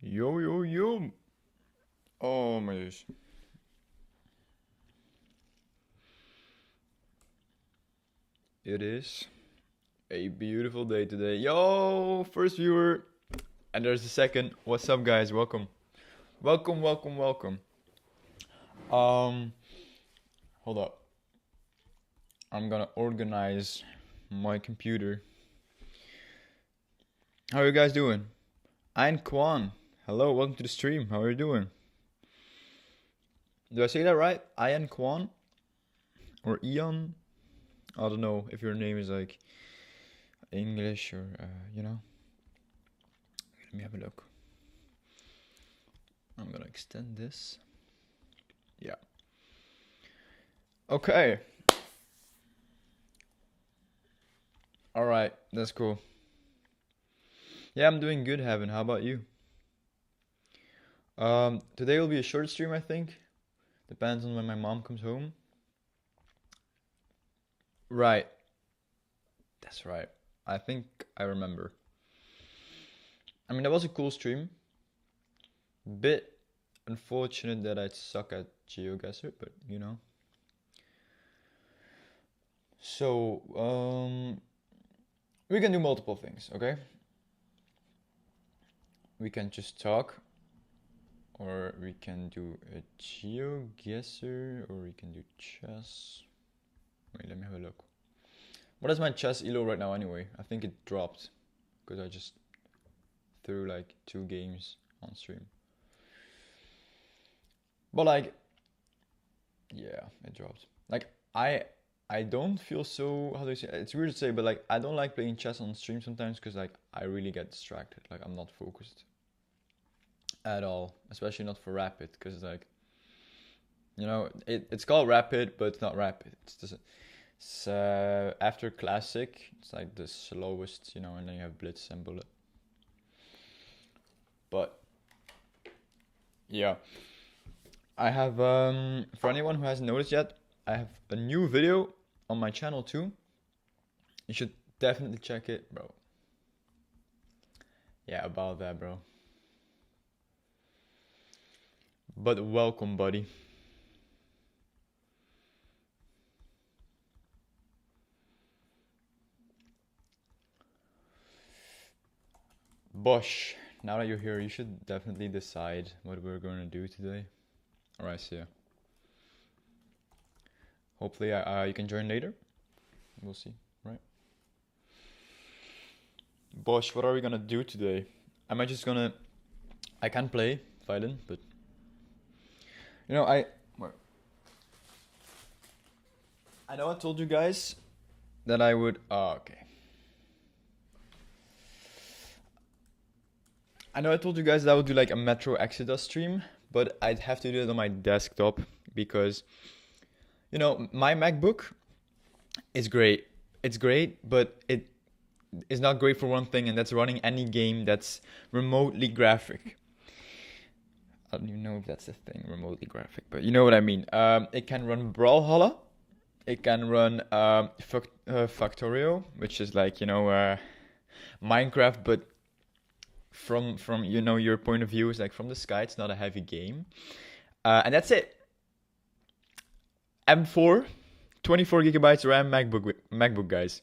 Yo, yo, yo. Oh my gosh. It is a beautiful day today. Yo, first viewer. And there's the second. What's up, guys? Welcome. Welcome, welcome, welcome. Um, Hold up. I'm gonna organize my computer. How are you guys doing? I'm Kwan. Hello, welcome to the stream. How are you doing? Do I say that right? Ian Kwan? Or Ian? I don't know if your name is like English or, Let me have a look. I'm gonna extend this. Yeah. Okay. Alright, that's cool. Yeah, I'm doing good, Heaven. How about you? Today will be a short stream, I think. Depends on when my mom comes home. Right. That's right. I think I remember. I mean, that was a cool stream. Bit unfortunate that I suck at GeoGuessr, but you know. So, we can do multiple things, okay? We can just talk, or we can do a GeoGuessr, or we can do chess. Wait, let me have a look. What is my chess elo right now anyway? I think it dropped, because I just threw like 2 games on stream. But like, yeah, it dropped. Like, I don't feel so, how do I say, it's weird to say, but like I don't like playing chess on stream sometimes because like I really get distracted. Like I'm not focused at all, especially not for rapid, because like, you know, it's called rapid, but it's not rapid. It's just, after classic, it's like the slowest, you know, and then you have blitz and bullet. But yeah, I have for anyone who hasn't noticed yet, I have a new video on my channel too. You should definitely check it, bro. Yeah, about that, bro. But welcome, buddy. Bosh, now that you're here, you should definitely decide what we're going to do today. Alright, see ya. Hopefully you can join later. We'll see, right? Bosh, what are we gonna do today? Am I just gonna... I can play violin, but... You know, I know I told you guys that I would... Oh, okay. I know I told you guys that I would do like a Metro Exodus stream, but I'd have to do it on my desktop because, you know, my MacBook is great. It's great, but it is not great for one thing, and that's running any game that's remotely graphic. I don't even know if that's a thing, remotely graphic, but you know what I mean. It can run Brawlhalla. It can run Factorio, which is like, you know, Minecraft, but from you know, your point of view is like from the sky. It's not a heavy game, and that's it. M4, 24 gigabytes RAM MacBook, guys,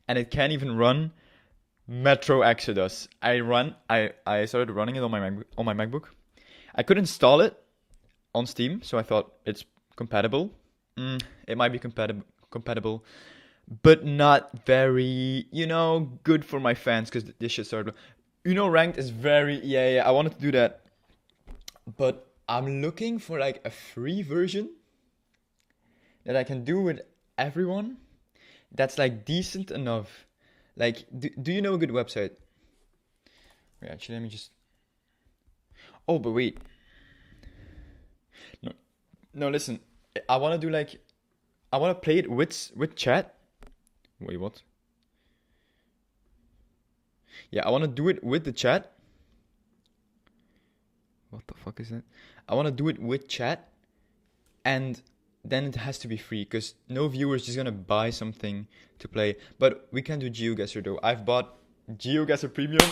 and it can't even run Metro Exodus. I started running it on my MacBook. I could install it on Steam, so I thought it's compatible. It might be compatible, but not very, you know, good for my fans because this shit started. You know, ranked is very, yeah. I wanted to do that, but I'm looking for like a free version that I can do with everyone. That's like decent enough. Like, do you know a good website? Wait, actually, let me just. Oh, but wait. No, listen. I want to do like, I want to play it with chat. Wait, what? Yeah, I want to do it with the chat. What the fuck is that? I want to do it with chat, and then it has to be free because no viewer is just gonna buy something to play. But we can do GeoGuessr though. I've bought GeoGuessr Premium.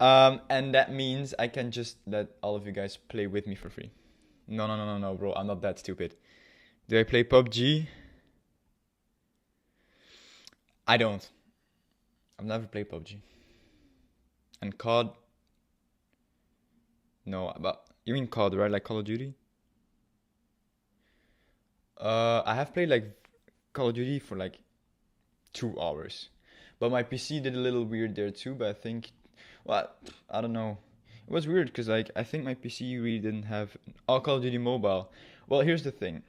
And that means I can just let all of you guys play with me for free. No, no, no, no, no, bro. I'm not that stupid. Do I play PUBG? I don't. I've never played PUBG. And COD? No, but you mean COD, right? Like Call of Duty? I have played like Call of Duty for like 2 hours. But my PC did a little weird there too, but I think, well, I don't know. It was weird because like I think my PC really didn't have Call of Duty Mobile. Well, here's the thing.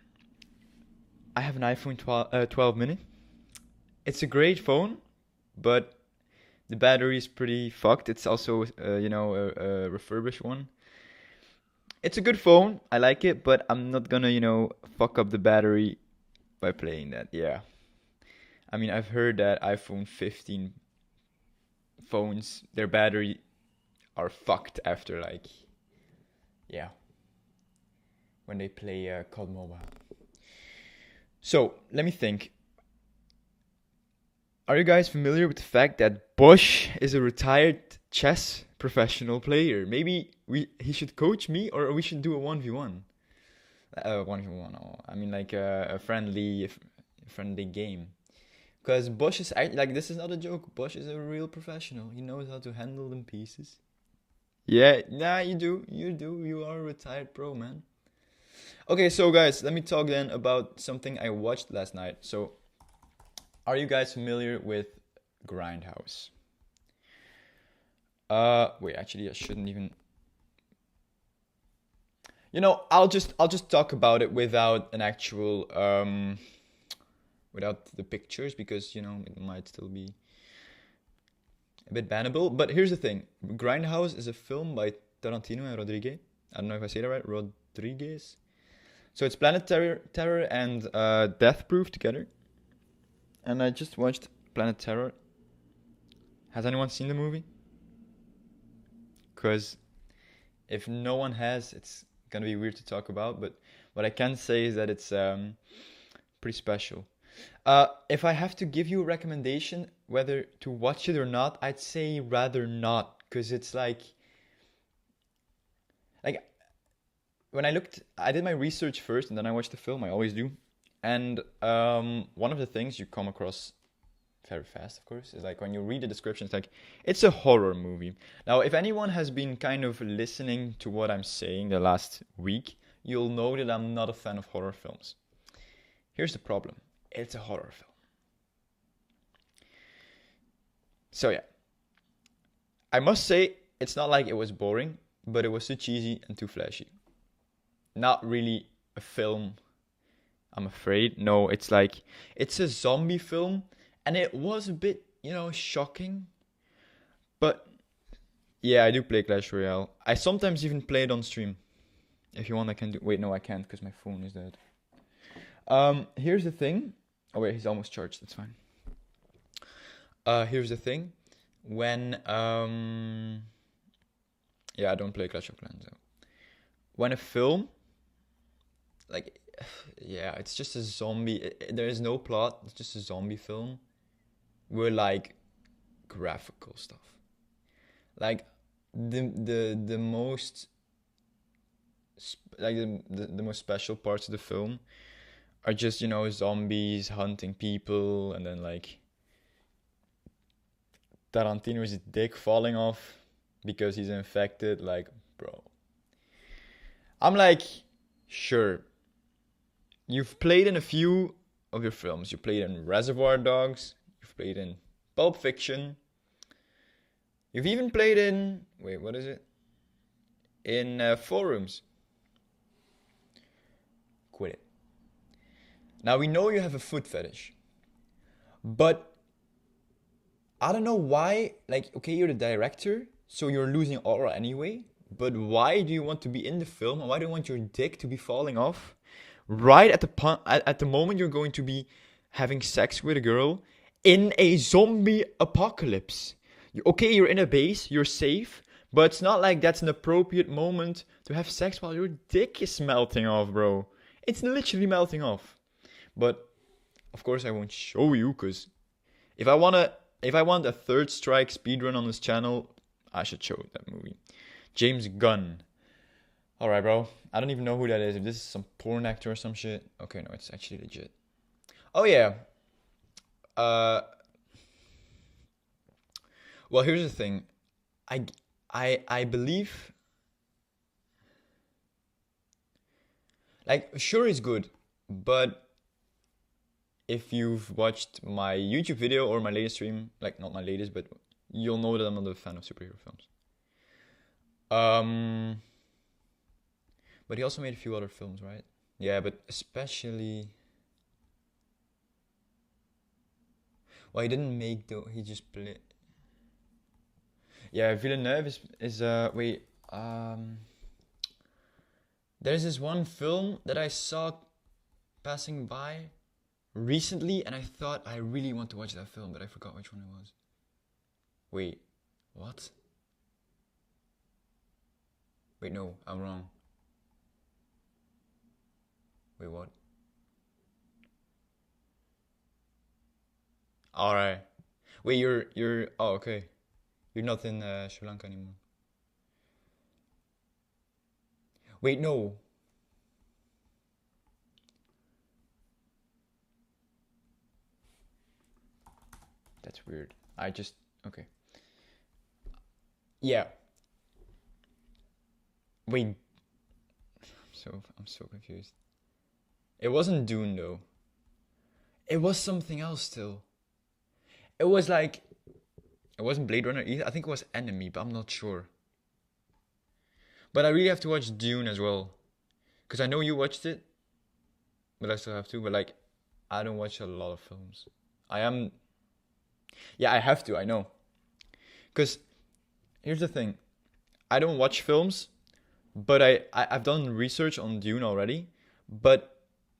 I have an iPhone 12 mini. It's a great phone, but the battery is pretty fucked. It's also, a refurbished one. It's a good phone. I like it, but I'm not gonna, fuck up the battery by playing that. Yeah. I mean, I've heard that iPhone 15 phones, their battery are fucked after like, yeah, when they play COD Mobile. So, let me think. Are you guys familiar with the fact that Bosch is a retired chess professional player? Maybe he should coach me, or we should do a 1v1. 1v1. Oh, I mean like a friendly game. Because Bosch is like, this is not a joke. Bosch is a real professional. He knows how to handle them pieces. Yeah, nah, you do. You are a retired pro, man. Okay, so guys, let me talk then about something I watched last night. So, are you guys familiar with Grindhouse? Wait, actually, I shouldn't even. I'll just talk about it without an actual without the pictures, because it might still be a bit bannable. But here's the thing: Grindhouse is a film by Tarantino and Rodriguez. I don't know if I say that right, Rodriguez. So it's Planet Terror and Death Proof together. And I just watched Planet Terror. Has anyone seen the movie? Because if no one has, it's gonna be weird to talk about. But what I can say is that it's pretty special. If I have to give you a recommendation whether to watch it or not, I'd say rather not, because it's like when I did my research first and then I watched the film. I always do. And one of the things you come across very fast, of course, is like when you read the description, it's like, it's a horror movie. Now, if anyone has been kind of listening to what I'm saying the last week, you'll know that I'm not a fan of horror films. Here's the problem. It's a horror film. So yeah, I must say, it's not like it was boring, but it was too cheesy and too flashy. Not really a film, I'm afraid. No, it's a zombie film, and it was a bit, shocking. But yeah, I do play Clash Royale. I sometimes even play it on stream. If you want, I can do. Wait, no, I can't because my phone is dead. Here's the thing. Oh wait, he's almost charged. That's fine. Here's the thing. When yeah, I don't play Clash of Clans. So. When a film, yeah, it's just a zombie. There is no plot. It's just a zombie film. With graphical stuff. The most the most special parts of the film are just zombies hunting people, and then Tarantino's dick falling off because he's infected. Bro, I'm sure, you've played in a few of your films. You played in Reservoir Dogs. You've played in Pulp Fiction. You've even played in, wait, what is it? In Forums. Quit it. Now we know you have a foot fetish. But I don't know why, okay, you're the director, so you're losing aura anyway. But why do you want to be in the film, and why do you want your dick to be falling off right at the moment you're going to be having sex with a girl in a zombie apocalypse? Okay, you're in a base, you're safe, but it's not like that's an appropriate moment to have sex while your dick is melting off, bro. It's literally melting off. But of course I won't show you, because if I want a third strike speedrun on this channel, I should show that movie. James Gunn. All right, bro. I don't even know who that is. If this is some porn actor or some shit. Okay, no, it's actually legit. Oh yeah. Uh. Well, here's the thing. I I believe, like, sure it's good, but if you've watched my YouTube video or my latest stream, like not my latest, but you'll know that I'm not a fan of superhero films. Um, but he also made a few other films, right? Yeah, but especially, well, he didn't make though. He just played. Yeah, Villeneuve is wait there's this one film that I saw passing by recently, and I thought I really want to watch that film, but I forgot which one it was. Wait, what? Wait, no, I'm wrong. Wait, what? All right. Wait, you're. Oh, okay. You're not in Sri Lanka anymore. Wait, no. That's weird. I just okay. Yeah. Wait. I'm so confused. It wasn't Dune though. It was something else still. It was like it wasn't Blade Runner either. I think it was Enemy, but I'm not sure. But I really have to watch Dune as well, because I know you watched it, but I still have to. But like, I don't watch a lot of films. I am, yeah, I have to. I know, because here's the thing: I don't watch films, but I've done research on Dune already, but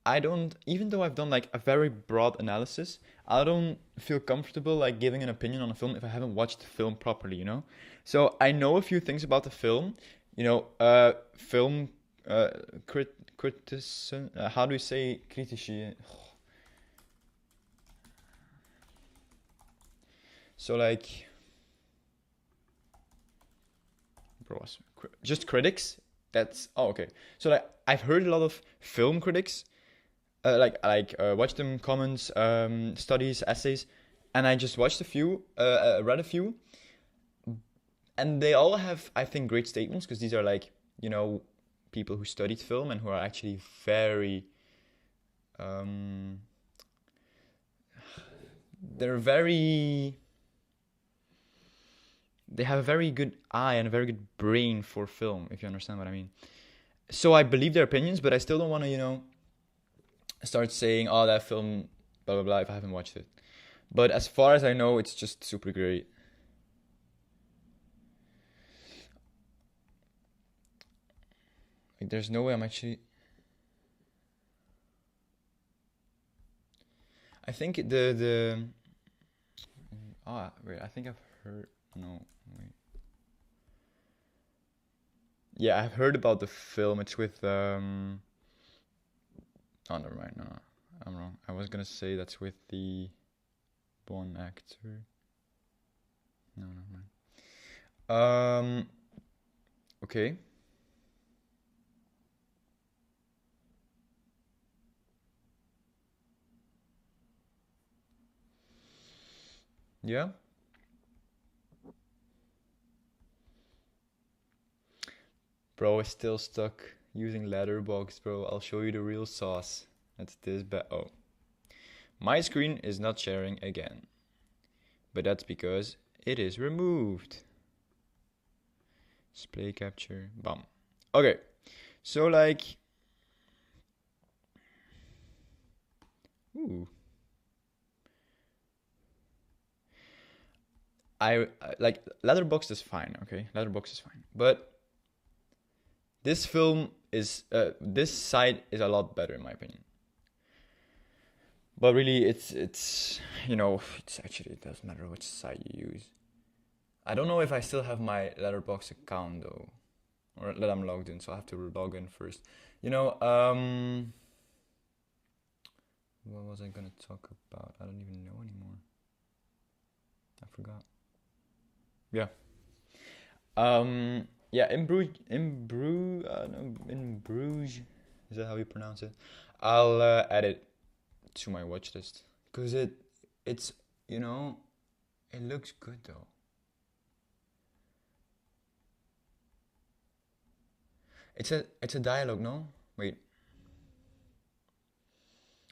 I don't, even though I've done like a very broad analysis, I don't feel comfortable like giving an opinion on a film if I haven't watched the film properly, you know? So I know a few things about the film, film uh, criticism, how do you say critici? So like, bro, just critics. That's oh okay. So like I've heard a lot of film critics, watched them comments, studies, essays, and I just watched a few, read a few, and they all have, I think, great statements because these are like people who studied film and who are actually very, um, they're very, they have a very good eye and a very good brain for film, if you understand what I mean. So I believe their opinions, but I still don't want to, start saying, oh, that film, blah, blah, blah, if I haven't watched it. But as far as I know, it's just super great. Like, there's no way I'm actually. I think the. Oh, wait, I think I've heard. No, wait. Yeah, I've heard about the film. It's with. Oh, never mind. No, I'm wrong. I was gonna say that's with the one actor. No, never mind. Okay. Yeah. Bro is still stuck using Letterboxd, bro. I'll show you the real sauce. That's this bad. Oh. My screen is not sharing again. But that's because it is removed. Display capture. Bam. Okay. So like. Ooh. I like Letterboxd is fine, okay? Letterboxd is fine. But this film is this site is a lot better in my opinion. But really it's it's actually, it doesn't matter which site you use. I don't know if I still have my Letterboxd account though, or that I'm logged in, so I have to log in first. What was I gonna talk about? I don't even know anymore. I forgot. Yeah. Yeah, in Bruges, is that how you pronounce it? I'll add it to my watch list because it's you know it looks good though. It's a dialogue, no? Wait,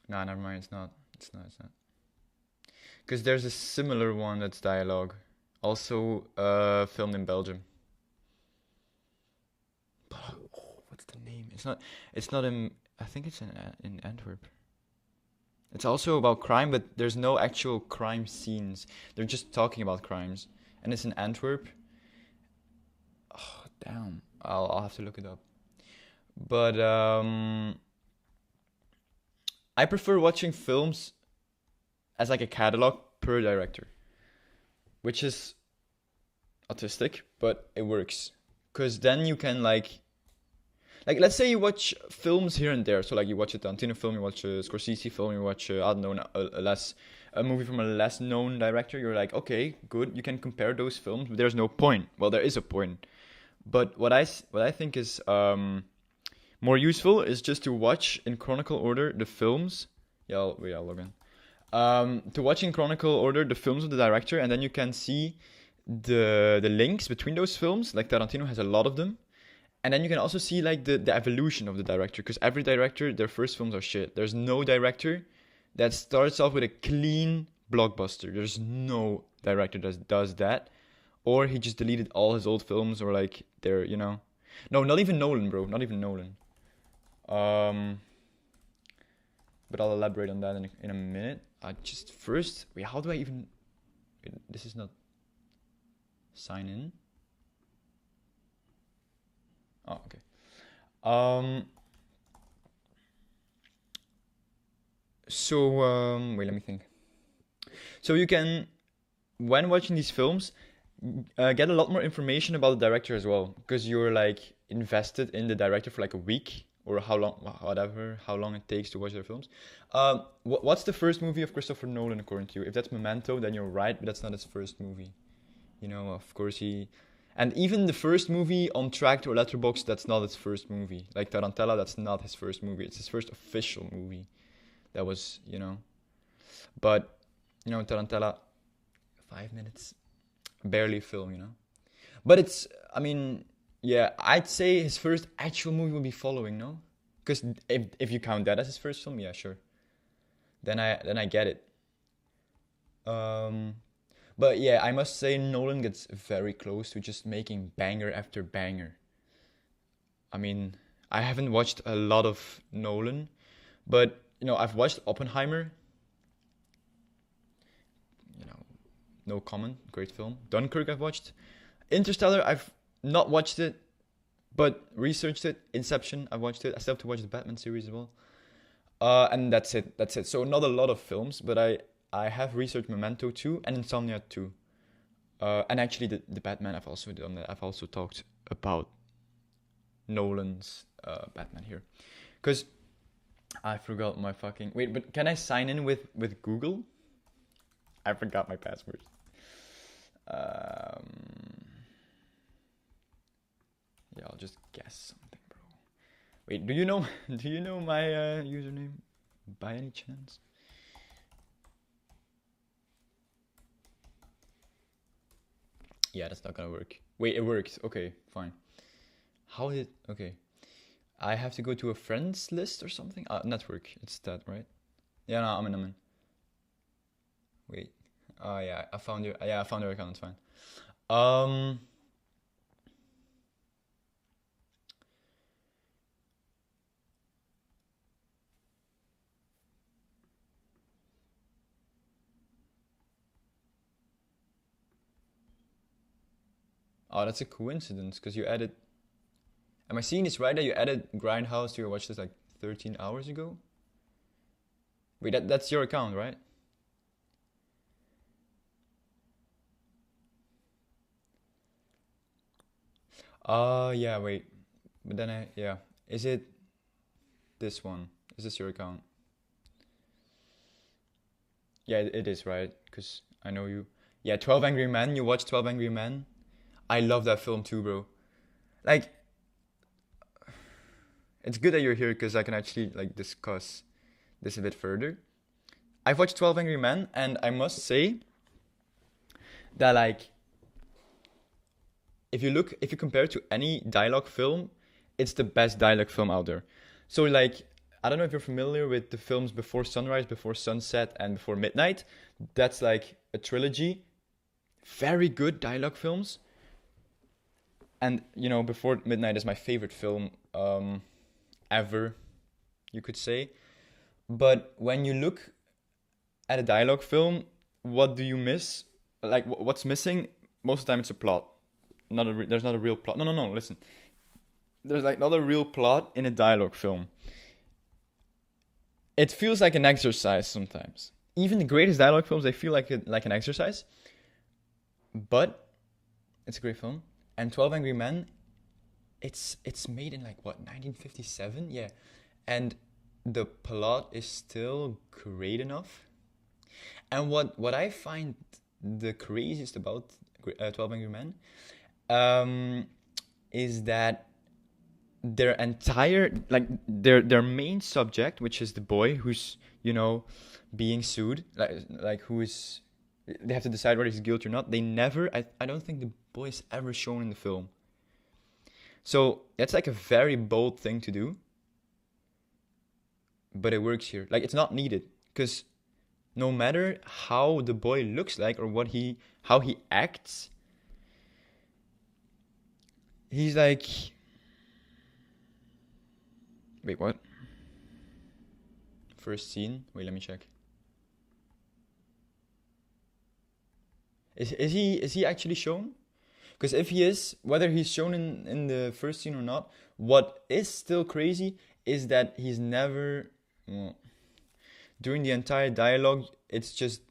nah, never mind. It's not. It's not. It's not. Because there's a similar one that's dialogue, also filmed in Belgium. But what's the name? It's not. It's not in. I think it's in Antwerp. It's also about crime, but there's no actual crime scenes. They're just talking about crimes, and it's in Antwerp. Oh, damn. I'll have to look it up. But I prefer watching films as like a catalog per director, which is autistic, but it works. Cause then you can like let's say you watch films here and there. So like you watch a Tarantino film, you watch a Scorsese film, you watch I don't know a movie from a less known director. You're like, okay, good. You can compare those films, but there's no point. Well, there is a point. But what I think is more useful is just to watch in chronicle order the films. Yeah, I'll log in. To watch in chronicle order the films of the director, and then you can see the links between those films. Like Tarantino has a lot of them, and then you can also see like the evolution of the director, because every director, their first films are shit. There's no director that starts off with a clean blockbuster. There's no director that does that, or he just deleted all his old films, or like they're no, not even Nolan, bro, not even Nolan. Um, but I'll elaborate on that in a minute. I just first wait. How do I even? This is not sign in. Oh, okay. Um. Wait. Let me think. So you can, when watching these films, get a lot more information about the director as well, because you're like invested in the director for like a week or how long, whatever, how long it takes to watch their films. What's the first movie of Christopher Nolan according to you? If that's Memento, then you're right, but that's not his first movie. Of course and even the first movie on Tracked or Letterboxd, that's not his first movie. Like Tarantella, that's not his first movie. It's his first official movie. That was. But Tarantella, 5 minutes, barely a film. But I mean, yeah, I'd say his first actual movie would be Following, no? Because if you count that as his first film, yeah, sure. Then I get it. Um, but yeah, I must say Nolan gets very close to just making banger after banger. I mean, I haven't watched a lot of Nolan, but I've watched Oppenheimer. You know, no comment, great film. Dunkirk I've watched. Interstellar I've not watched it, but researched it. Inception I've watched it. I still have to watch the Batman series as well. And that's it. That's it. So not a lot of films, but I have researched Memento 2 and Insomnia 2. And actually the Batman I've also done that. I've also talked about Nolan's Batman here. Because I forgot my fucking... Wait, but can I sign in with Google? I forgot my password. Um, yeah, I'll just guess something, bro. Wait, do you know do you know my username by any chance? Yeah, that's not gonna work. Wait, it worked. Okay, fine. How did... Okay. I have to go to a friends list or something? Network. It's that, right? Yeah, no, I'm in. Wait. Oh, yeah, I found your... Yeah, I found your account. It's fine. Um... Oh, that's a coincidence, because you added... Am I seeing this right, that you added Grindhouse to your watch list like 13 hours ago? Wait, that's your account, right? Yeah, wait. But then yeah. Is it this one? Is this your account? Yeah, it is, right? Because I know you. Yeah, 12 Angry Men. You watched 12 Angry Men. I love that film too, bro. Like, it's good that you're here because I can actually like discuss this a bit further. I've watched 12 Angry Men, and I must say that like if you compare it to any dialogue film, it's the best dialogue film out there. So like I don't know if you're familiar with the films Before Sunrise, Before Sunset, and Before Midnight. That's like a trilogy. Very good dialogue films. And Before Midnight is my favorite film ever, you could say. But when you look at a dialogue film, what do you miss? Like what's missing? Most of the time, it's a plot. There's not a real plot. No. Listen, there's like not a real plot in a dialogue film. It feels like an exercise sometimes. Even the greatest dialogue films, they feel like an exercise. But it's a great film. And 12 Angry Men, it's made in like what 1957, yeah, and the plot is still great enough. And what I find the craziest about 12 Angry Men is that their entire their main subject, which is the boy who's being sued, like who is they have to decide whether he's guilty or not. They never I don't think the boy is ever shown in the film. So that's like a very bold thing to do, but it works here. Like it's not needed because no matter how the boy looks like or how he acts, he's like, wait, what? First scene. Wait, let me check. Is he actually shown? Because if he is, whether he's shown in the first scene or not, what is still crazy is that he's never, well, during the entire dialogue, it's just,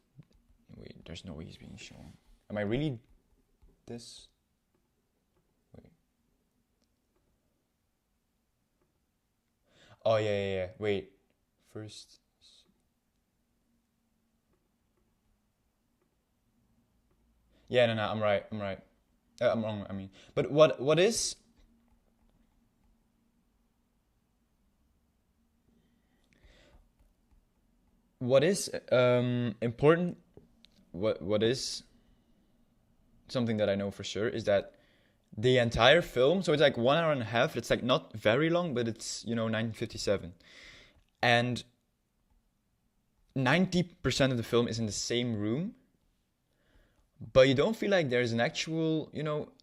wait, there's no way he's being shown. Am I really this? Wait. Oh, yeah. Wait. First. Yeah, no, I'm right. I'm wrong, I mean. But what is important, what is something that I know for sure is that the entire film, so it's like 1 hour and a half, it's like not very long, but it's 1957. And 90% of the film is in the same room, but you don't feel like there's an actual,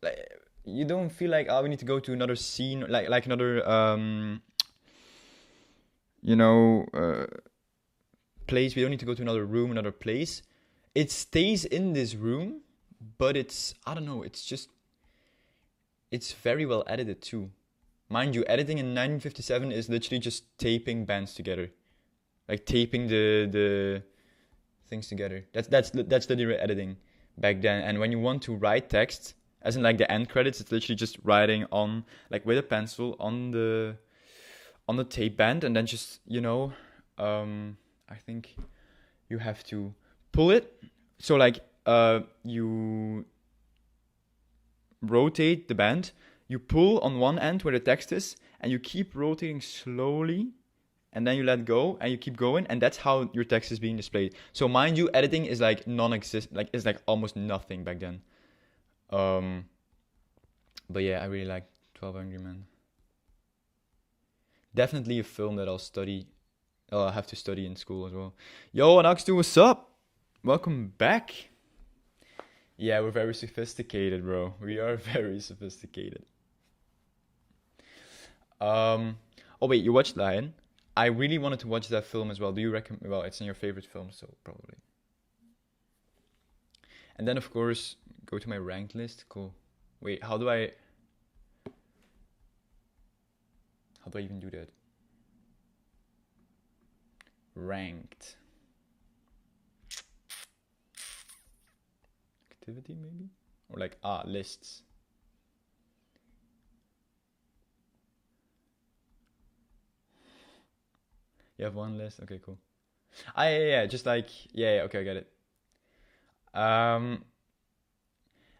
like, you don't feel like, oh, we need to go to another scene, like another you know place. We don't need to go to another room, another place. It stays in this room, but it's, I don't know, it's very well edited too. Mind you, editing in 1957 is literally just taping bands together, like taping the things together. That's literally editing back then. And when you want to write text, as in like the end credits, it's literally just writing on, like, with a pencil on the tape band, and then just I think you have to pull it. So like you rotate the band, you pull on one end where the text is, and you keep rotating slowly, and then you let go and you keep going, and that's how your text is being displayed. So mind you, editing is like non-existent, like it's like almost nothing back then. But yeah, I really like 12 Angry Men. Definitely a film that I'll have to study in school as well. Yo, Anaxtu, what's up? Welcome back. Yeah, we're very sophisticated, bro. We are very sophisticated. Oh wait, you watched Lion? I really wanted to watch that film as well. Do you recommend? Well, it's in your favorite film, so probably. And then of course, go to my ranked list. Cool. Wait, how do I even do that? Ranked. Activity maybe? Or like, lists. You have one list? Okay, cool. Yeah, just like, yeah, okay, I get it.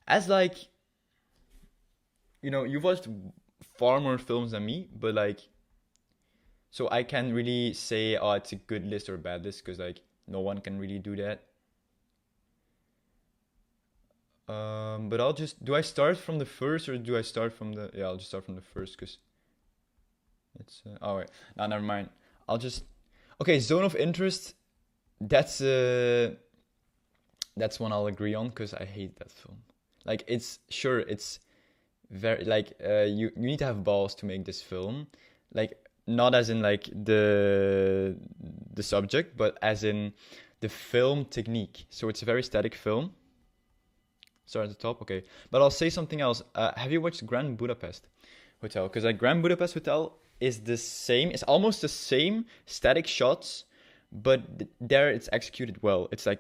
As like, you've watched far more films than me, but like, so I can't really say, oh, it's a good list or a bad list, because like no one can really do that. But I'll just, do I start from the first or do I start from the, yeah, I'll just start from the first because it's, oh wait, no, never mind. I'll just, okay, Zone of Interest, that's, that's one I'll agree on because I hate that film. Like, it's, sure, it's very, like, you need to have balls to make this film. Like, not as in like the subject, but as in the film technique. So it's a very static film. Start at the top, okay. But I'll say something else. Have you watched Grand Budapest Hotel? Because like Grand Budapest Hotel is the same. It's almost the same static shots, but there it's executed well. It's like,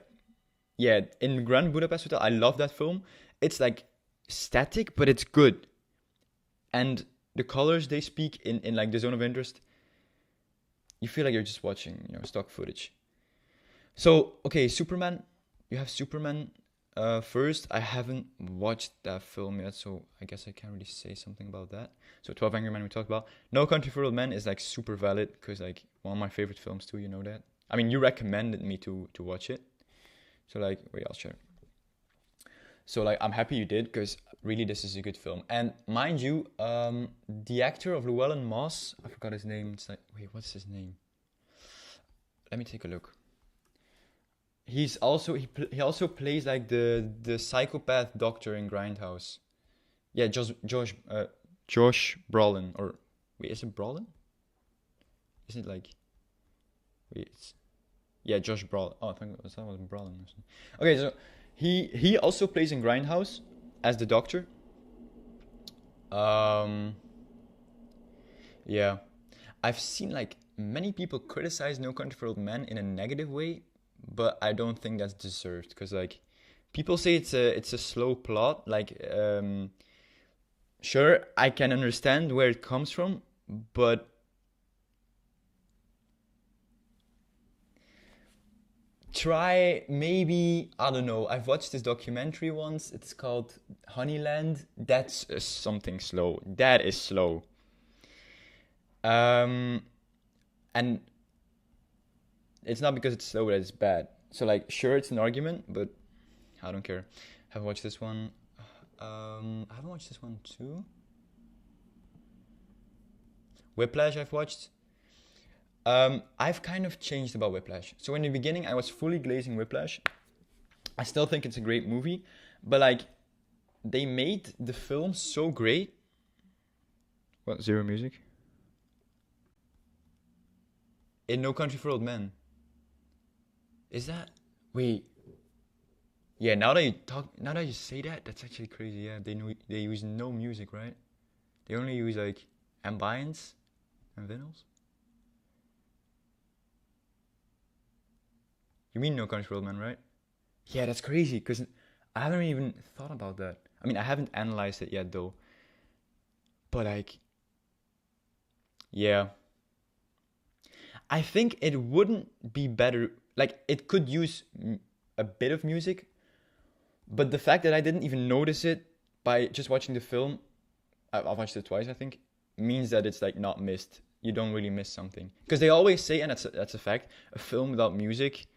yeah, in Grand Budapest Hotel, I love that film. It's like static, but it's good. And the colors they speak in like the Zone of Interest, you feel like you're just watching, stock footage. So, okay, Superman. You have Superman. First, I haven't watched that film yet, so I guess I can't really say something about that. So 12 Angry Men we talked about. No Country for Old Men is like super valid because like one of my favorite films too, you know that. I mean, you recommended me to watch it. So like, wait, I'll share. So like, I'm happy you did because really this is a good film. And mind you, the actor of Llewellyn Moss, I forgot his name. It's like, wait, what's his name? Let me take a look. He's also he also plays like the psychopath doctor in Grindhouse. Yeah, Josh Brolin, or wait, is it Brolin? Is it like, wait, yeah, Josh Brolin. Oh, I think that was Brolin. Or something. Okay, so he also plays in Grindhouse as the doctor. Yeah, I've seen like many people criticize No Country for Old Men in a negative way, but I don't think that's deserved because like people say it's a slow plot. Like, sure, I can understand where it comes from, but try maybe, I don't know. I've watched this documentary once. It's called Honeyland. That's something slow. That is slow. Um, and it's not because it's slow that it's bad. So like, sure, it's an argument, but I don't care. Have watched this one. I haven't watched this one too. Whiplash, I've watched. I've kind of changed about Whiplash. So in the beginning, I was fully glazing Whiplash. I still think it's a great movie, but like, they made the film so great. What, zero music? In No Country for Old Men. Is that? Wait. Yeah, now that you say that, that's actually crazy. Yeah, they use no music, right? They only use like ambience and vinyls. You mean No Country for Old Men, right? Yeah, that's crazy because I haven't even thought about that. I mean, I haven't analyzed it yet though. But like, yeah, I think it wouldn't be better. Like, it could use a bit of music, but the fact that I didn't even notice it by just watching the film, I've watched it twice, I think, means that it's like not missed. You don't really miss something because they always say, and that's a fact. A film without music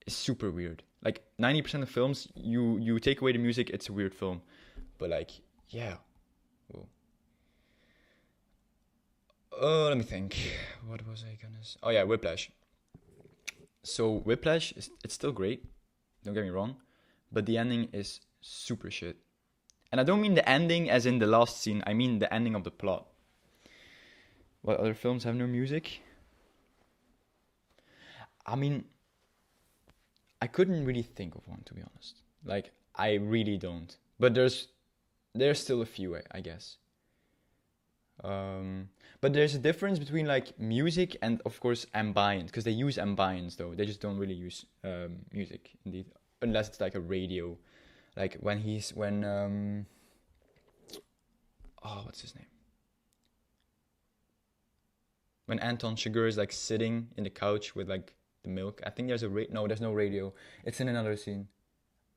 is super weird. Like 90% of films, you take away the music, it's a weird film. But like, yeah. Well, oh, let me think. What was I gonna say? Oh yeah, Whiplash. So Whiplash it's still great. Don't get me wrong, but the ending is super shit. And I don't mean the ending as in the last scene. I mean the ending of the plot. What other films have no music? I mean, I couldn't really think of one to be honest. Like I really don't. But there's still a few, I guess. But there's a difference between like music and of course ambience because they use ambience though. They just don't really use music indeed, unless it's like a radio, like when oh, what's his name? When Anton Chigurh is like sitting in the couch with like the milk. I think there's no, there's no radio. It's in another scene.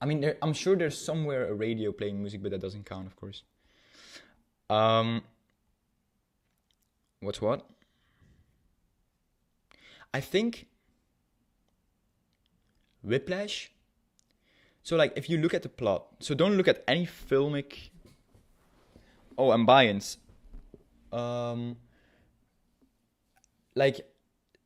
I mean, I'm sure there's somewhere a radio playing music, but that doesn't count, of course. Um, what's what? I think Whiplash. So like, if you look at the plot, so don't look at any filmic. Oh, ambience. Um, like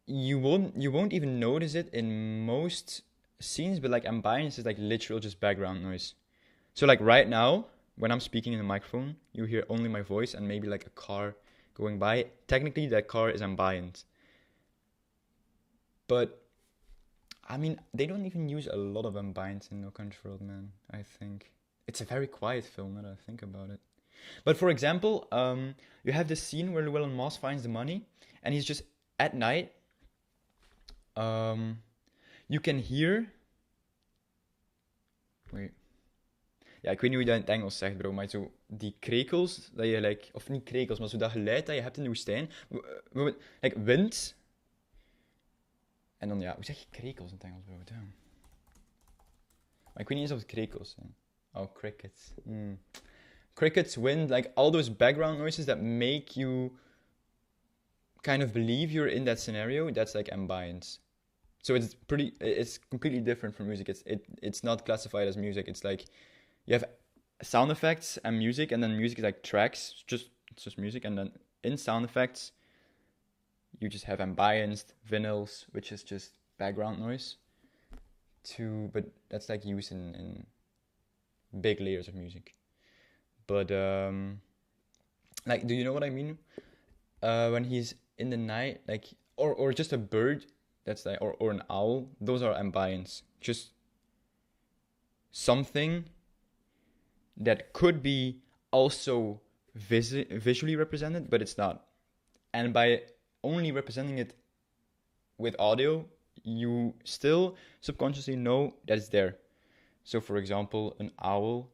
you won't even notice it in most scenes, but like ambience is like literal just background noise. So like right now, when I'm speaking in the microphone, you hear only my voice and maybe like a car going by. Technically, that car is ambient, but I mean they don't even use a lot of ambience in No Country for Old Men. I think it's a very quiet film. Now that I think about it. But for example, you have this scene where Llewellyn Moss finds the money, and he's just at night. Um, you can hear. Wait. Ja, ik weet niet hoe je dat in het Engels zegt, bro, maar zo die krekels, dat je like, of niet krekels, maar zo dat geluid dat je hebt in de woestijn. Like wind. En dan ja, hoe zeg je krekels in het Engels, bro? Damn. Maar ik weet niet eens of het krekels zijn. Oh, crickets. Crickets, wind, like all those background noises that make you kind of believe you're in that scenario, that's like ambience. So it's completely different from music. It's not classified as music. It's like you have sound effects and music, and then music is like tracks. It's just music, and then in sound effects, you just have ambience, vinyls, which is just background noise. But that's like used in big layers of music. But like, do you know what I mean? When he's in the night, like, or just a bird that's like, or an owl, those are ambience. Just something that could be also visually represented, but it's not. And by only representing it with audio, you still subconsciously know that it's there. So, for example, an owl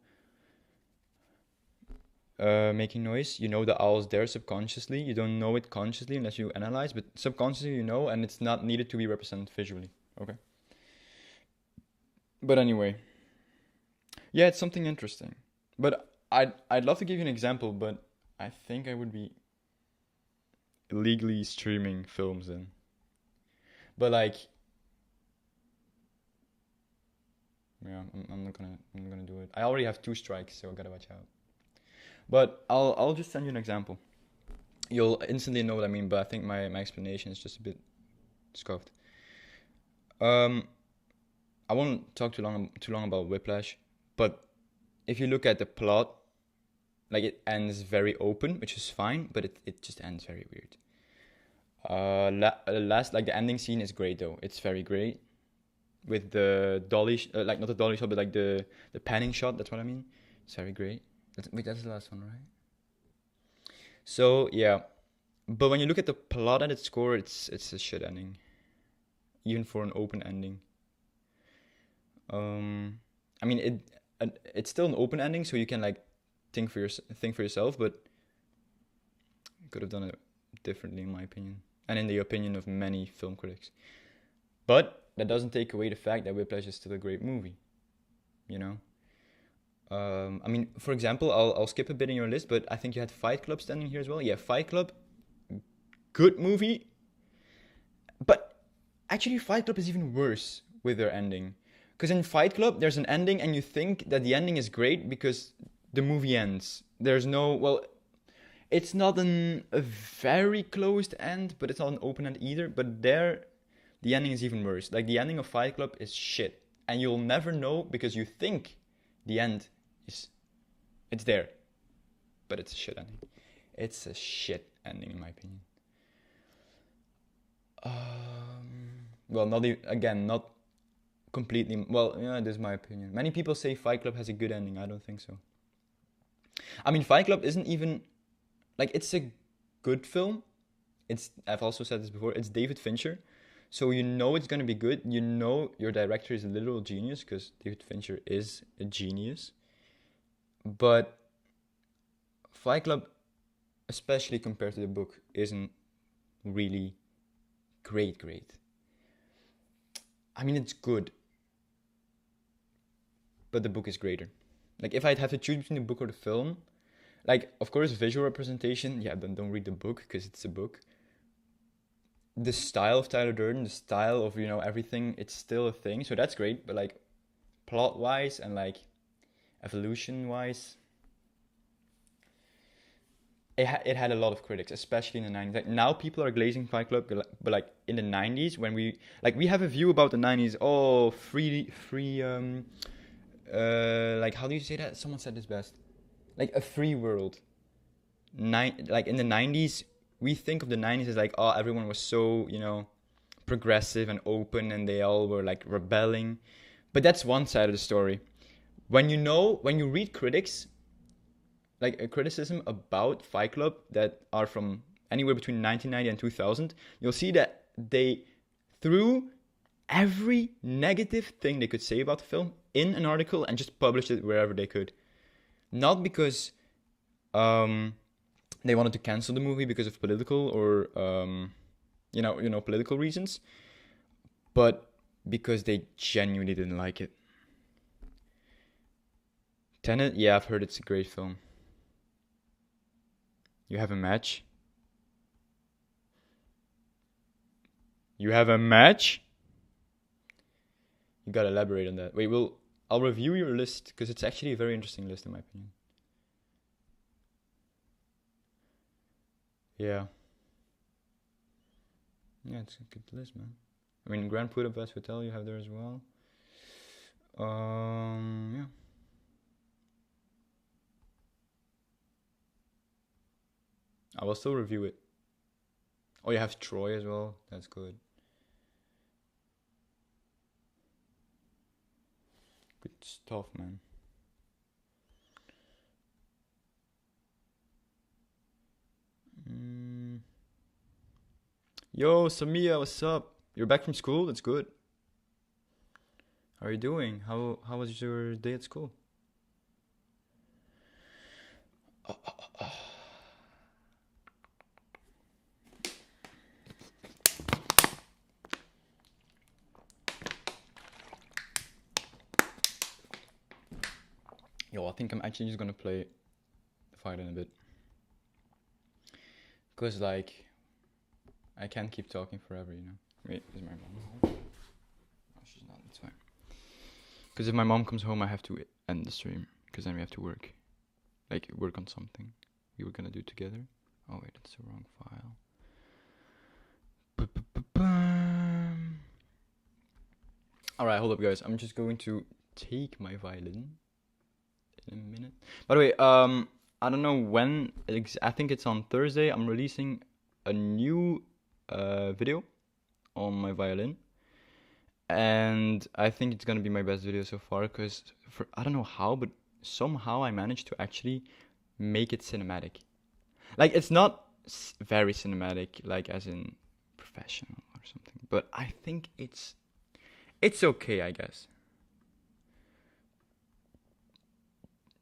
making noise, you know the owl's there subconsciously. You don't know it consciously unless you analyze, but subconsciously you know, and it's not needed to be represented visually. Okay. But anyway, yeah, it's something interesting. But I'd love to give you an example, but I think I would be illegally streaming films in. But like, yeah, I'm not gonna do it. I already have 2 strikes, so I gotta watch out. But I'll just send you an example. You'll instantly know what I mean, but I think my explanation is just a bit scuffed. I won't talk too long about Whiplash, but if you look at the plot, like it ends very open, which is fine, but it just ends very weird. Last like the ending scene is great though. It's very great with the dolly, like not the dolly shot, but like the panning shot. That's what I mean. It's very great. That's the last one, right? So yeah, but when you look at the plot and its core, it's a shit ending, even for an open ending. I mean it's still an open ending, so you can like think for yourself, but you could have done it differently, in my opinion, and in the opinion of many film critics. But that doesn't take away the fact that Whiplash is still a great movie, you know. I mean, for example, I'll skip a bit in your list, but I think you had Fight Club standing here as well. Yeah, Fight Club, good movie, but actually Fight Club is even worse with their ending. Because in Fight Club, there's an ending, and you think that the ending is great because the movie ends. There's no, well, it's not a very closed end, but it's not an open end either. But there, the ending is even worse. Like, the ending of Fight Club is shit. And you'll never know because you think the end is, it's there. But it's a shit ending. It's a shit ending, in my opinion. Well, not completely. Well, yeah, this is my opinion. Many people say Fight Club has a good ending. I don't think so. I mean, Fight Club isn't even like, it's a good film. I've also said this before. It's David Fincher, so you know it's gonna be good. You know your director is a literal genius because David Fincher is a genius. But Fight Club, especially compared to the book, isn't really great. I mean, it's good, but the book is greater. Like, if I'd have to choose between the book or the film, Like, of course, visual representation. Yeah, then don't read the book because it's a book. The style of Tyler Durden, the style of everything, it's still a thing. So that's great. But like plot wise and like evolution wise, it had a lot of critics, especially in the 90s. Like now people are glazing Fight Club, but like in the 90s when we have a view about the 90s. Oh, free like how do you say that? Someone said this best. Like a free world. Like in the 90s, we think of the 90s as like, oh, everyone was so, progressive and open and they all were like rebelling. But that's one side of the story. When you read critics, like a criticism about Fight Club that are from anywhere between 1990 and 2000, you'll see that they threw every negative thing they could say about the film in an article and just published it wherever they could. Not because they wanted to cancel the movie because of political or political reasons, but because they genuinely didn't like it. Tenet, yeah, I've heard it's a great film. You have a match? You have a match? You gotta elaborate on that. Wait, I'll review your list because it's actually a very interesting list in my opinion. Yeah. Yeah, it's a good list, man. I mean, Grand Budapest Hotel you have there as well. Yeah. I will still review it. Oh, you have Troy as well. That's good. Good stuff, man. Yo, Samia, what's up? You're back from school? That's good. How are you doing? How was your day at school? Yo, I think I'm actually just gonna play the fight in a bit. Cause like, I can't keep talking forever, Wait, is my mom home? No, she's not. That's fine. Cause if my mom comes home, I have to end the stream. Cause then we have to work, like work on something we were gonna do together. Oh wait, that's the wrong file. Alright, hold up guys. I'm just going to take my violin in a minute. By the way, I don't know when, I think it's on Thursday, I'm releasing a new video on my violin. And I think it's gonna be my best video so far, because I don't know how, but somehow I managed to actually make it cinematic. Like, it's not very cinematic, like as in professional or something, but I think it's okay, I guess.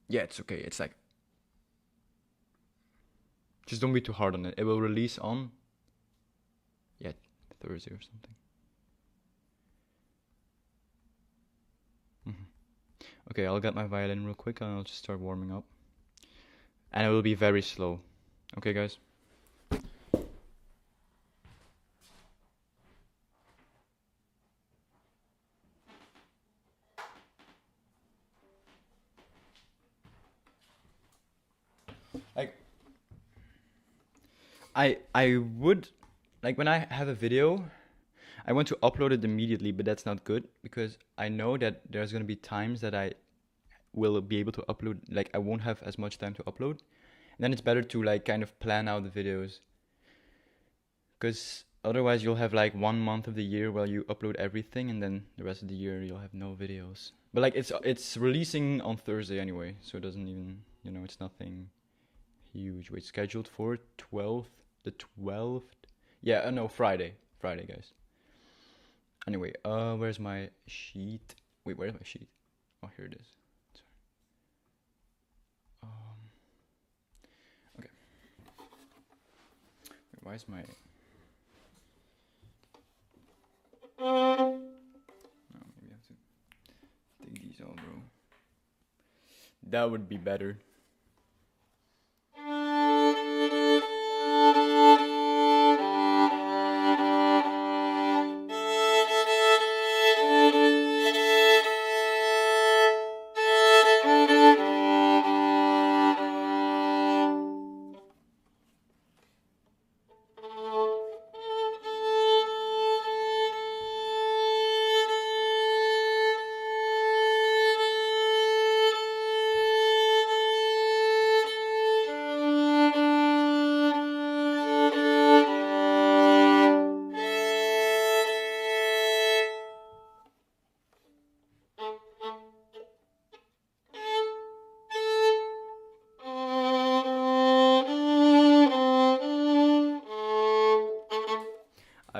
Yeah, it's okay. It's like, just don't be too hard on it. It will release on, yeah, Thursday or something. Okay, I'll get my violin real quick and I'll just start warming up. And it will be very slow. Okay, guys? Like, I would, like, when I have a video, I want to upload it immediately, but that's not good because I know that there's gonna be times that I will be able to upload, like I won't have as much time to upload. And then it's better to like kind of plan out the videos, because otherwise you'll have like 1 month of the year where you upload everything and then the rest of the year you'll have no videos. But like it's releasing on Thursday anyway, so it doesn't even, it's nothing huge. Wait, scheduled for the 12th? Yeah, no, Friday, guys. Anyway, where's my sheet? Wait, where's my sheet? Oh, here it is. Sorry. Okay. Wait, why is my... No, maybe I have to take these all, bro. That would be better.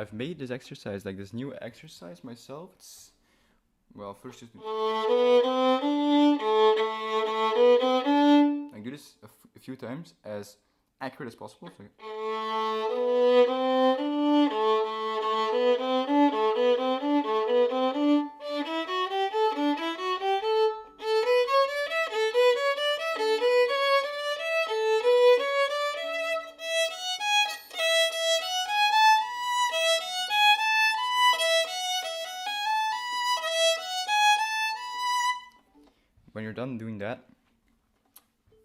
I've made this exercise, like this new exercise myself. It's, well, first just like do this a few times as accurate as possible. So, when you're done doing that,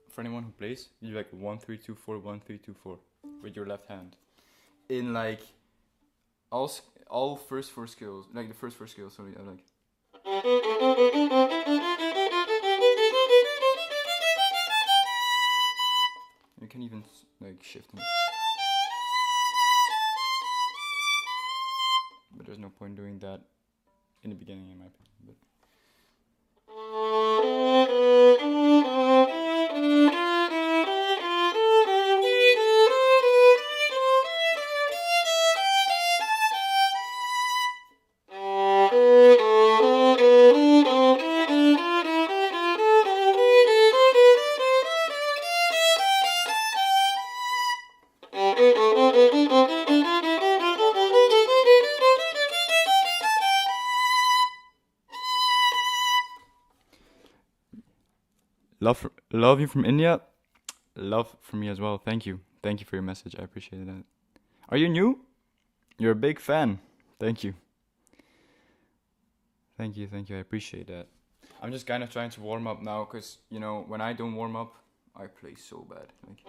for anyone who plays, you do like 1 3 2 4 1 3 2 4 with your left hand. In like all first four skills, like the first four skills. Sorry, I like. You can even like shift them. But there's no point doing that in the beginning, in my opinion. But love you from India. Love from me as well. Thank you for your message. I appreciate that. Are you new? You're a big fan. Thank you. I appreciate that. I'm just kind of trying to warm up now, because you know, when I don't warm up, I play so bad. Like,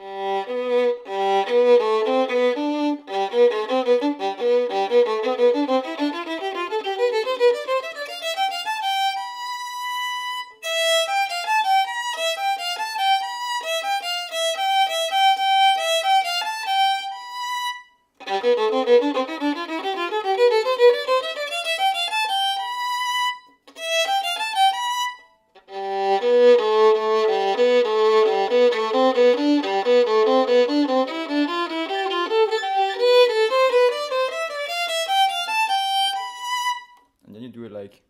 and then you do it like,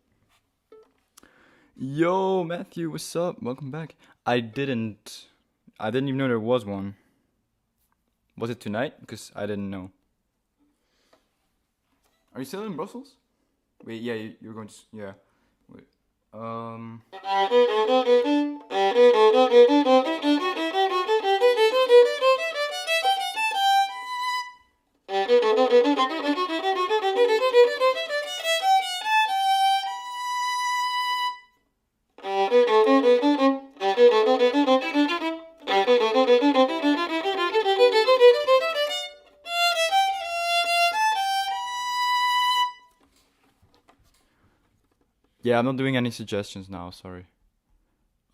yo, Matthew, what's up? Welcome back. I didn't even know there was one. Was it tonight? Because I didn't know. Are you still in Brussels? Wait, yeah, you're going to, yeah. Wait. Yeah, I'm not doing any suggestions now, sorry.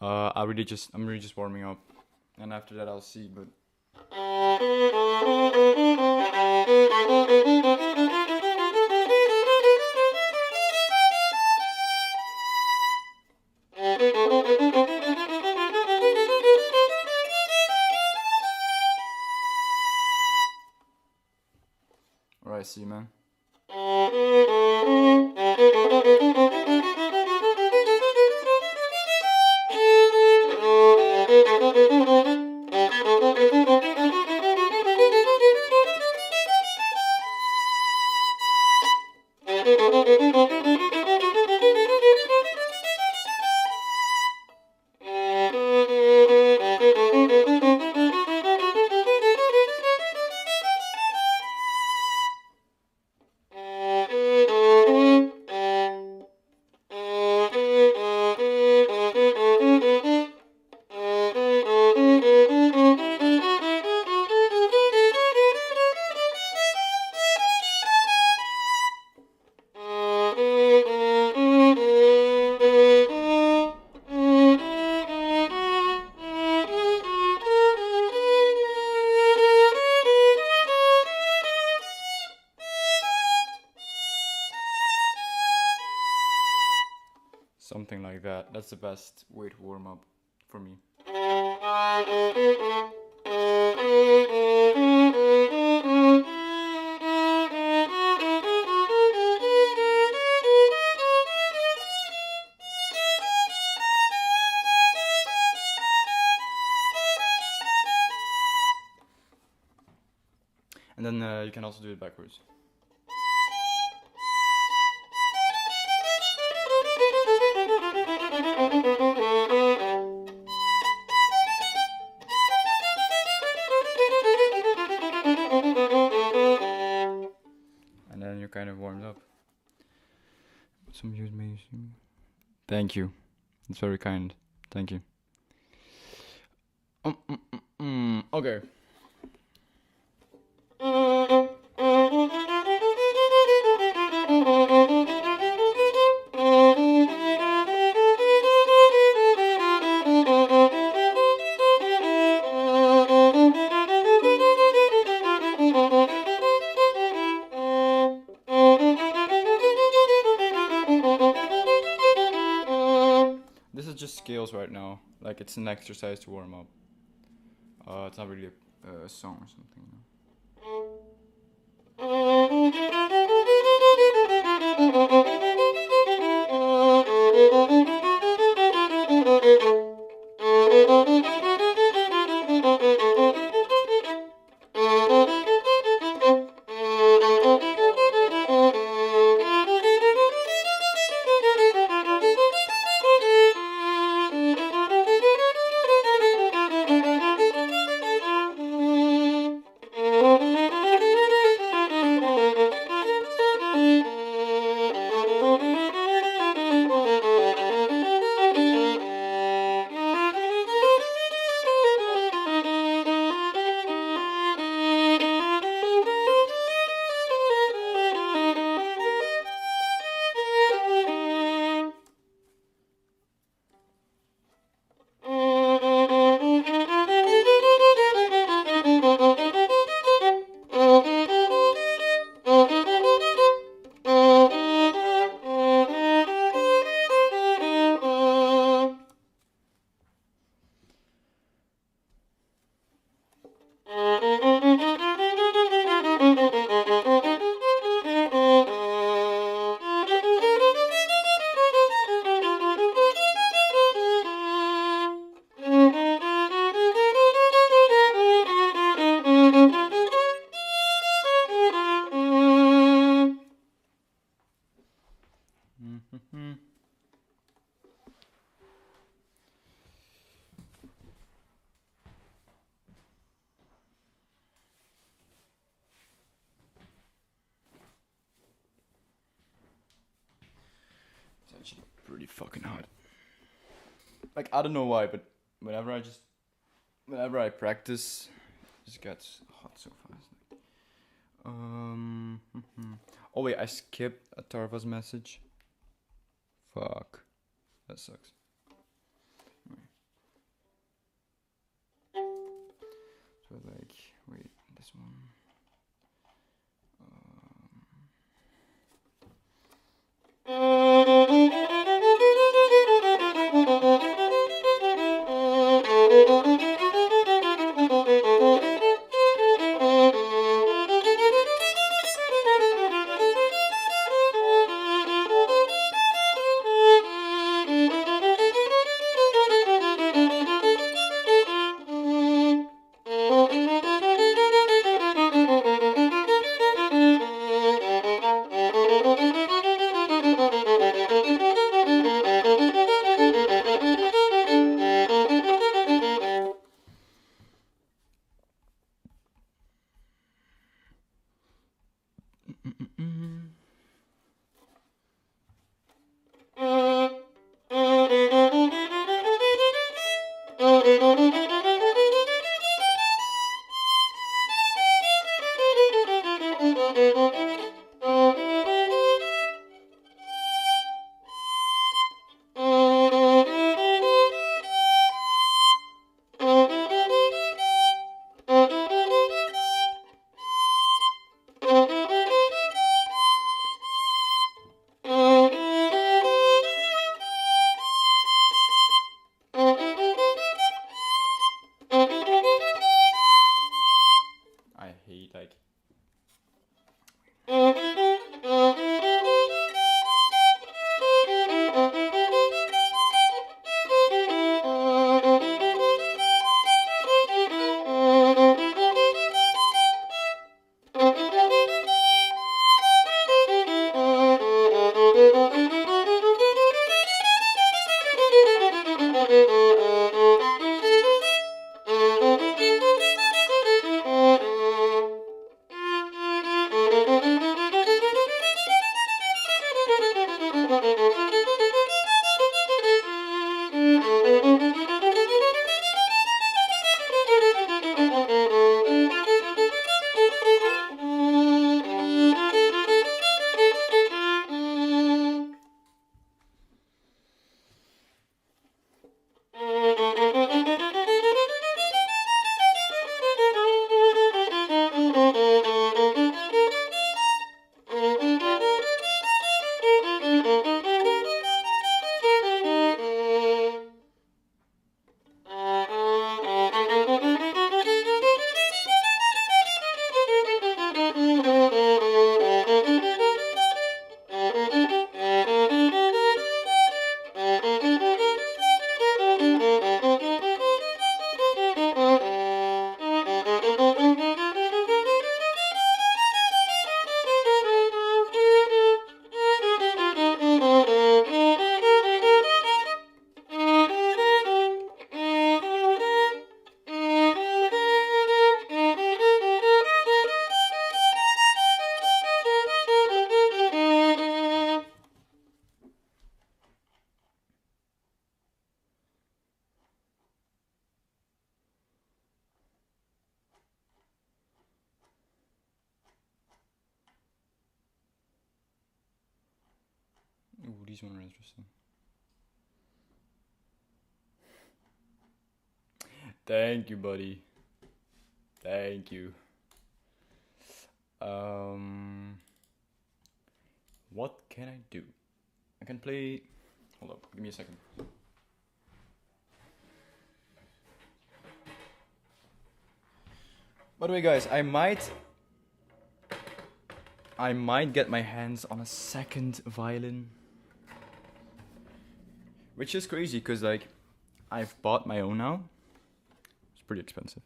I'm really just warming up. And after that I'll see, but alright, see you, man. Something like that. That's the best way to warm up for me. And then you can also do it backwards. And then you're kind of warmed up. Some views may. Thank you. It's very kind. Thank you. Okay. This is just scales right now. Like it's an exercise to warm up. It's not really a song or something. It's actually pretty fucking hot. Like I don't know why, but whenever I practice, it just gets hot so fast. Oh wait, I skipped a Tarva's message. Fuck, that sucks. So like, wait, this one. these ones are interesting. Thank you, buddy. Thank you. What can I do? I can play. Hold up, give me a second. By the way, guys, I might get my hands on a second violin, which is crazy because like I've bought my own now. It's pretty expensive,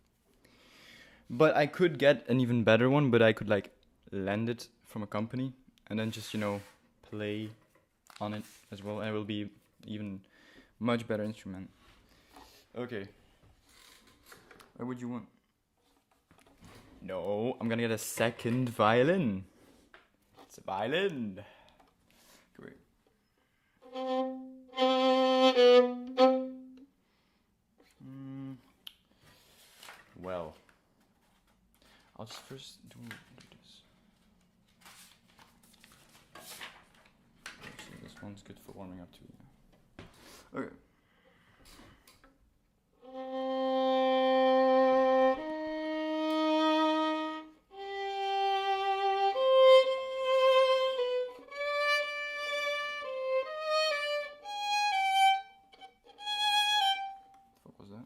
but I could get an even better one. But I could like lend it from a company and then just play on it as well, and it will be even much better instrument. Okay, what would you want? No, I'm gonna get a second violin. It's a violin. Great. Well, I'll just first do this. Actually, this one's good for warming up too. Okay. What was that?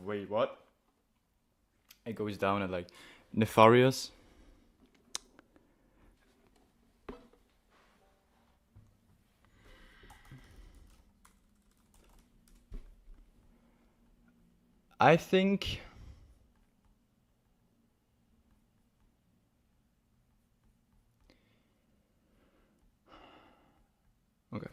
Wait, what? It goes down at like nefarious. I think okay.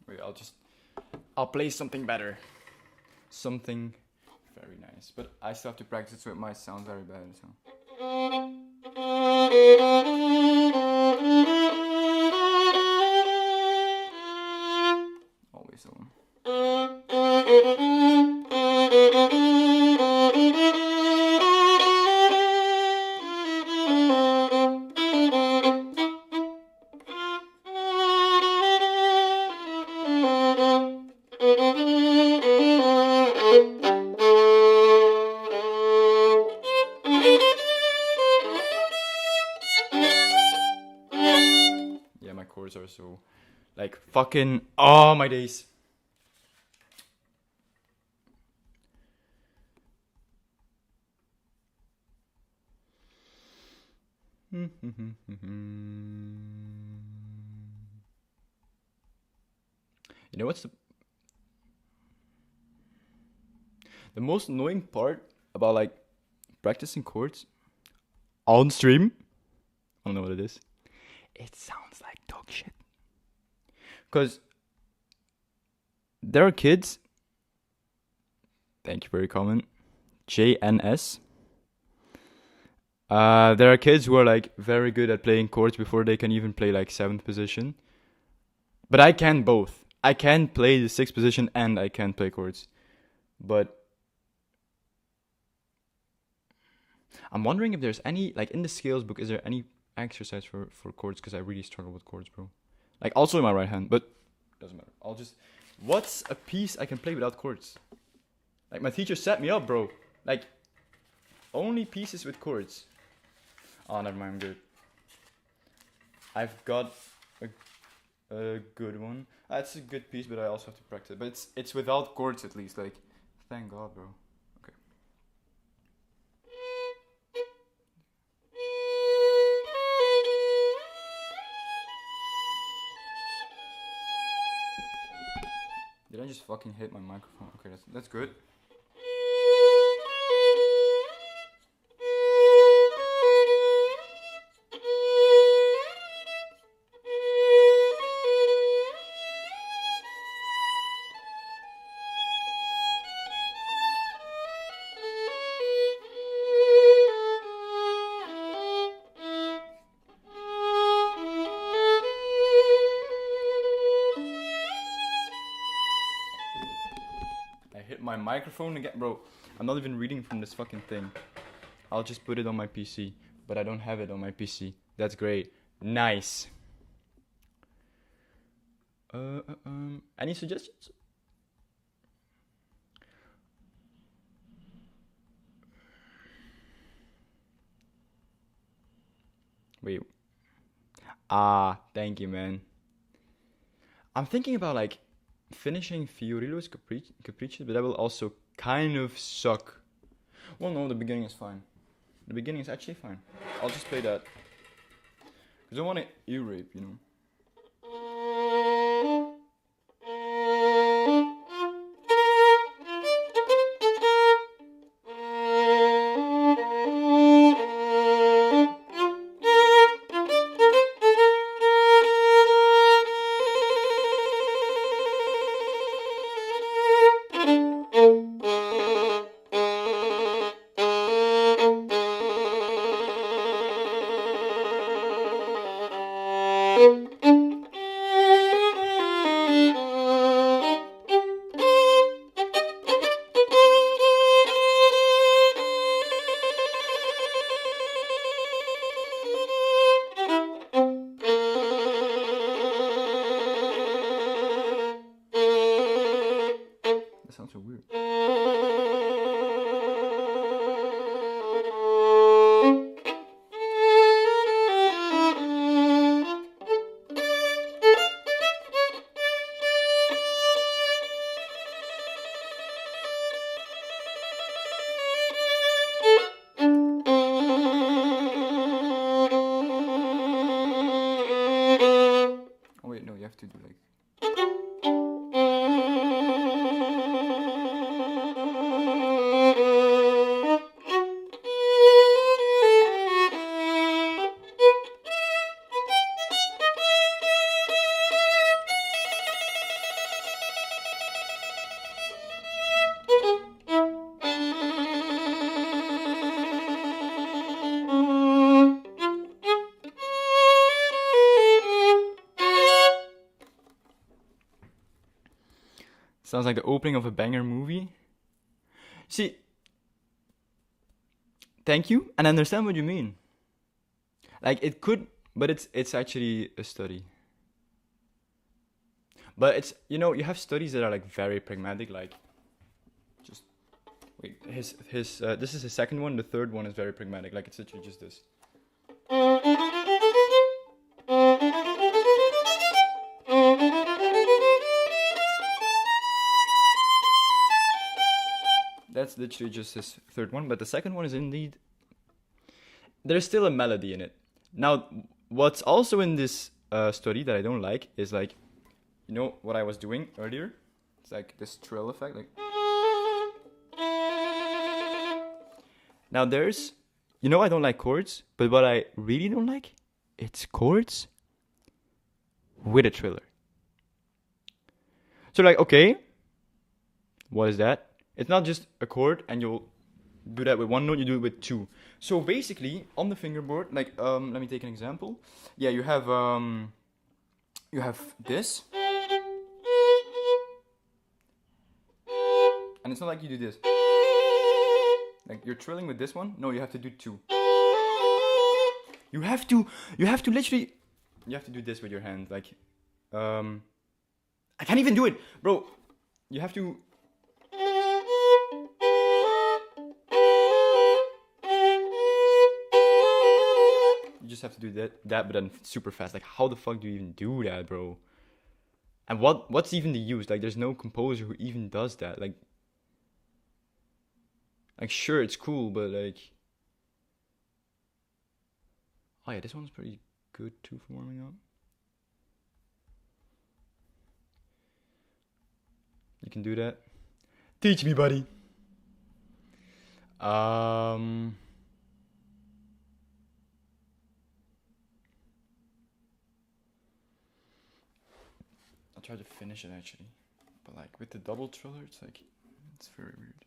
Wait, I'll play something better. Something very nice. But I still have to practice, so it might sound very bad. So. Always on. my chords are so, like, fucking, oh my days. You know what's the most annoying part about, like, practicing chords on stream? I don't know what it is. It sounds like dog shit. Because there are kids. Thank you for your comment. JNS. There are kids who are, like, very good at playing chords before they can even play, like, 7th position. But I can both. I can play the 6th position and I can play chords. But I'm wondering if there's any, like, in the scales book, is there any exercise for chords? Because I really struggle with chords, bro. Like, also in my right hand, but doesn't matter. What's a piece I can play without chords? Like, my teacher set me up, bro. Like, only pieces with chords. Oh, never mind, I'm good. I've got a good one. It's a good piece, but I also have to practice. But it's without chords at least. Like, thank God, bro. Okay. Did I just fucking hit my microphone? Okay, that's good. My microphone again, bro. I'm not even reading from this fucking thing. I'll just put it on my PC, but I don't have it on my PC. That's great. Nice. Any suggestions? Wait. Thank you, man. I'm thinking about, like, finishing Fiorillo's Capricci, but that will also kind of suck. Well, no, the beginning is fine. The beginning is actually fine. I'll just play that. Because I don't want to ear rape, you know. Sounds so weird. Oh wait, no, you have to do like. Sounds like the opening of a banger movie. See, thank you, and I understand what you mean. Like, it could, but it's actually a study. But it's, you know, you have studies that are, like, very pragmatic, like, just, wait, this is his second one, the third one is very pragmatic, like, it's literally just this. that's literally just this third one. But the second one is indeed, there's still a melody in it. Now, what's also in this study that I don't like is like, you know what I was doing earlier? It's like this trill effect, like. Now there's, you know, I don't like chords, but what I really don't like, it's chords with a triller. So like, okay, what is that? It's not just a chord and you'll do that with one note, you do it with two. So basically, on the fingerboard, like, let me take an example. Yeah, you have this. And it's not like you do this. Like, you're trilling with this one. No, you have to do two. You have to literally, you have to do this with your hand. Like, I can't even do it, bro. You have to. You just have to do that, but then super fast. Like, how the fuck do you even do that, bro? And what's even the use? Like, there's no composer who even does that. Like, sure, it's cool, but like, oh yeah, this one's pretty good too for warming up. You can do that. Teach me, buddy. I'll try to finish it actually, but like with the double triller, it's like, it's very weird.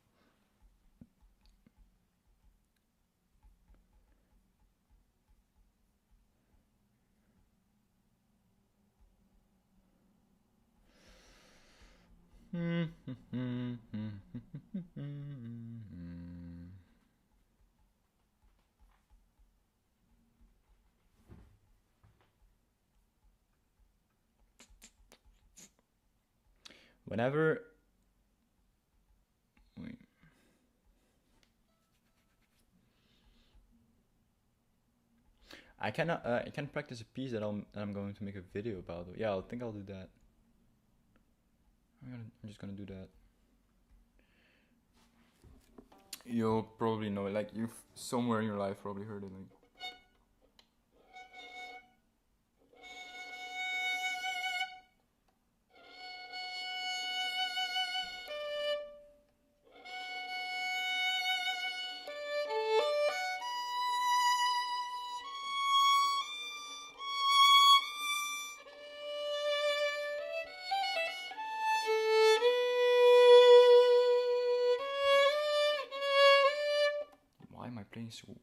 Whenever, wait. I can practice a piece that I'm going to make a video about. Yeah, I think I'll do that. I'm just gonna do that. You'll probably know it. Like, you've somewhere in your life probably heard it. Like. Why am I playing so often?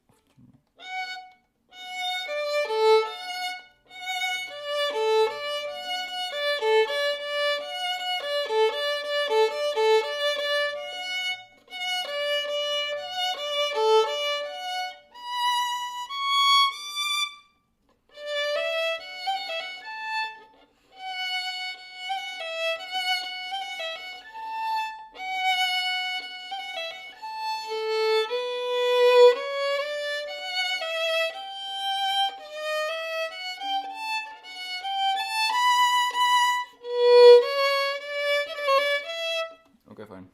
Okay, fine.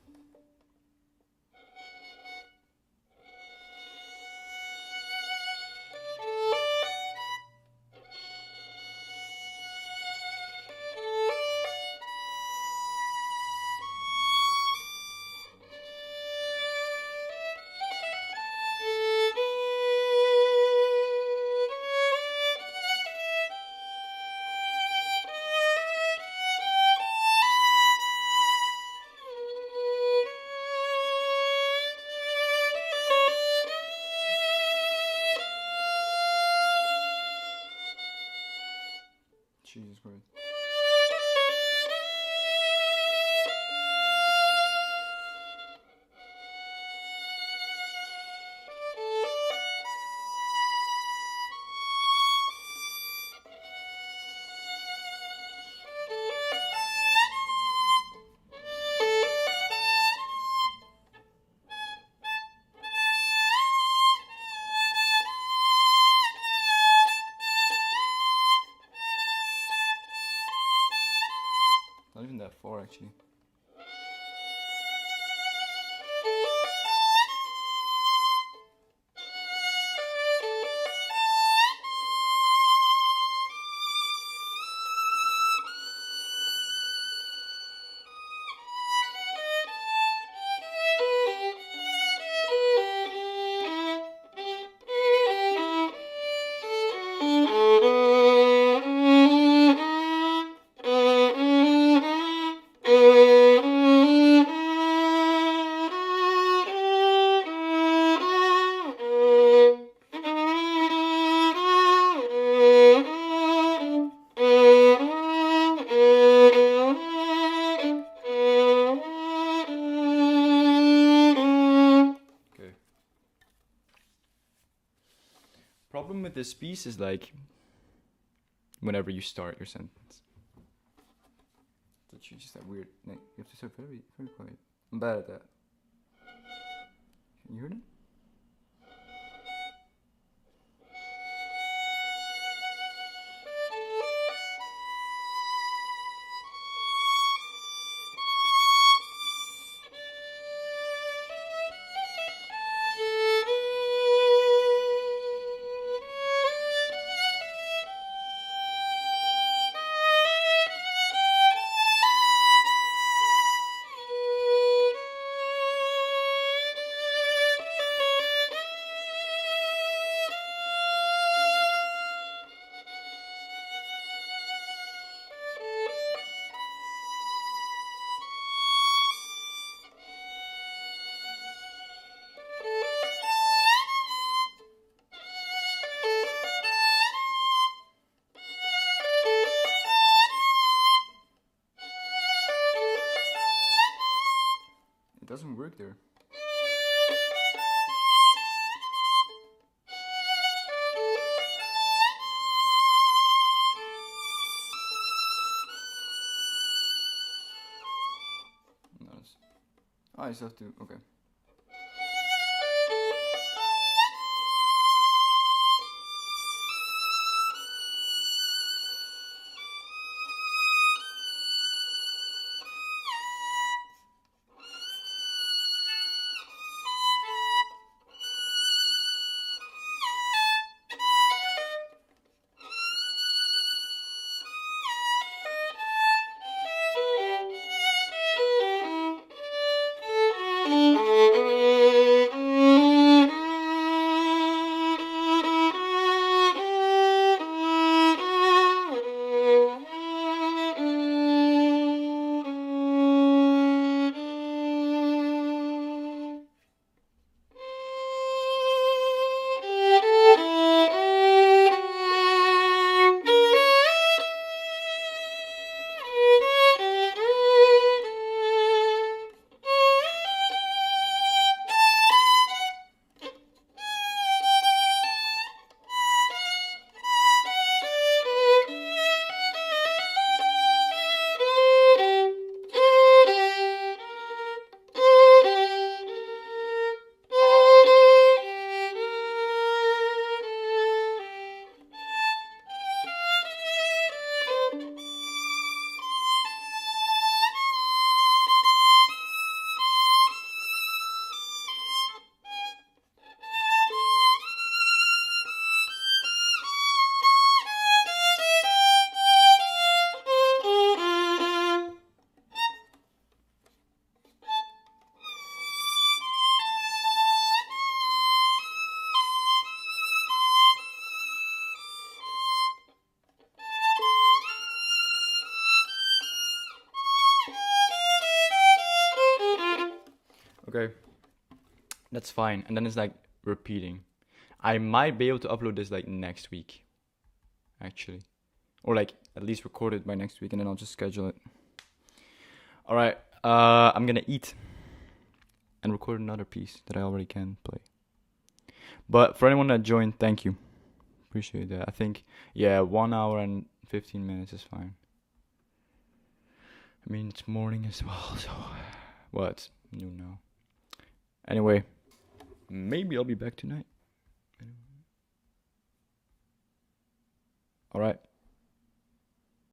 Jesus Christ. Not even that far, actually. this piece is like whenever you start your sentence. That's just that weird. You have to start very, very quiet. I'm bad at that. Can you hear it? It doesn't work there. No, I just have to. Okay. Okay, that's fine. And then it's like repeating. I might be able to upload this like next week, actually, or like at least record it by next week, and then I'll just schedule it. All right, I'm gonna eat and record another piece that I already can play. But for anyone that joined, thank you. Appreciate that. I think 1 hour and 15 minutes is fine. I mean, it's morning as well, so it's noon now. Anyway, maybe I'll be back tonight. All right.